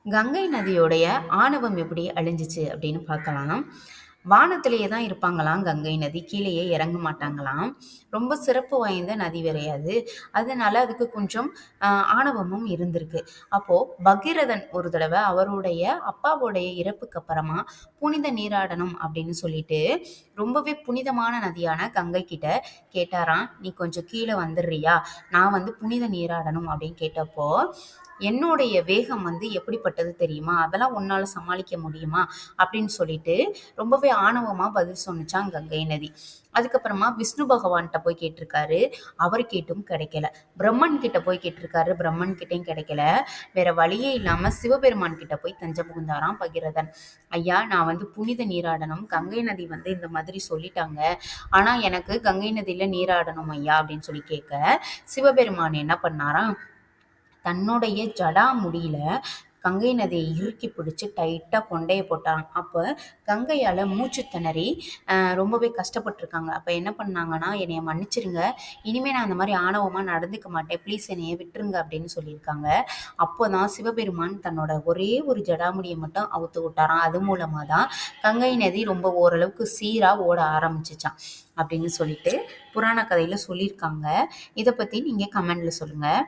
கங்கை நதியோடைய ஆணவம் எப்படி அழிஞ்சுச்சு அப்படின்னு பார்க்கலாம். வானத்திலேயே தான் இருப்பாங்களாம் கங்கை நதி. கீழேயே இறங்க மாட்டாங்களாம். ரொம்ப சிறப்பு வாய்ந்த நதி வேறயா அது. அதனால அதுக்கு கொஞ்சம் ஆணவமும் இருந்திருக்கு. அப்போ பகீரதன் ஒரு தடவ அவருடைய அப்பாவுடைய இறப்புக்கு அப்புறமா புனித நீராடணும் அப்படின்னு சொல்லிட்டு, ரொம்பவே புனிதமான நதியான கங்கை கிட்ட கேட்டாராம். "நீ கொஞ்சம் கீழ வந்துர்றியா? நான் புனித நீராடணும்" அப்படின்னு கேட்டப்போ, "என்னுடைய வேகம் எப்படிப்பட்டது தெரியுமா? அதெல்லாம் உன்னால சமாளிக்க முடியுமா?" அப்படின்னு சொல்லிட்டு ரொம்பவே ஆணவமா பதில் சொன்னுச்சாம் கங்கை நதி. அதுக்கப்புறமா விஷ்ணு பகவான்கிட்ட போய் கேட்டிருக்காரு. அவர் கேட்டும் கிடைக்கல. பிரம்மன் கிட்ட போய் கேட்டிருக்காரு. பிரம்மன் கிட்டயும் கிடைக்கல. வேற வழியே இல்லாம சிவபெருமான் கிட்ட போய் தஞ்சம் புகுந்தாராம் பகீரதன். ஐயா, நான் புனித நீராடணும். கங்கை நதி இந்த மாதிரி சொல்லிட்டாங்க. ஆனா எனக்கு கங்கை நதியில நீராடணும் ஐயா அப்படின்னு சொல்லி கேட்க, சிவபெருமான் என்ன பண்ணாராம், தன்னுடைய ஜடா முடியில கங்கை நதியை இறுக்கி பிடிச்சி டைட்டாக கொண்டைய போட்டாங்க. அப்போ கங்கையால் மூச்சு திணறி ரொம்பவே கஷ்டப்பட்டுருக்காங்க. அப்போ என்ன பண்ணாங்கன்னா, என்னைய மன்னிச்சிருங்க, இனிமேல் நான் அந்த மாதிரி ஆணவமாக நடந்துக்க மாட்டேன், ப்ளீஸ் என்னைய விட்டுருங்க அப்படின்னு சொல்லியிருக்காங்க. அப்போ தான் சிவபெருமான் தன்னோட ஒரே ஒரு ஜடாமுடியை மட்டும் அவுத்து விட்டாராம். அது மூலமாக தான் கங்கை நதி ரொம்ப ஓரளவுக்கு சீராக ஓட ஆரம்பிச்சிச்சான் அப்படின்னு சொல்லிட்டு புராண கதையில் சொல்லியிருக்காங்க. இதை பற்றி நீங்கள் கமெண்டில் சொல்லுங்கள்.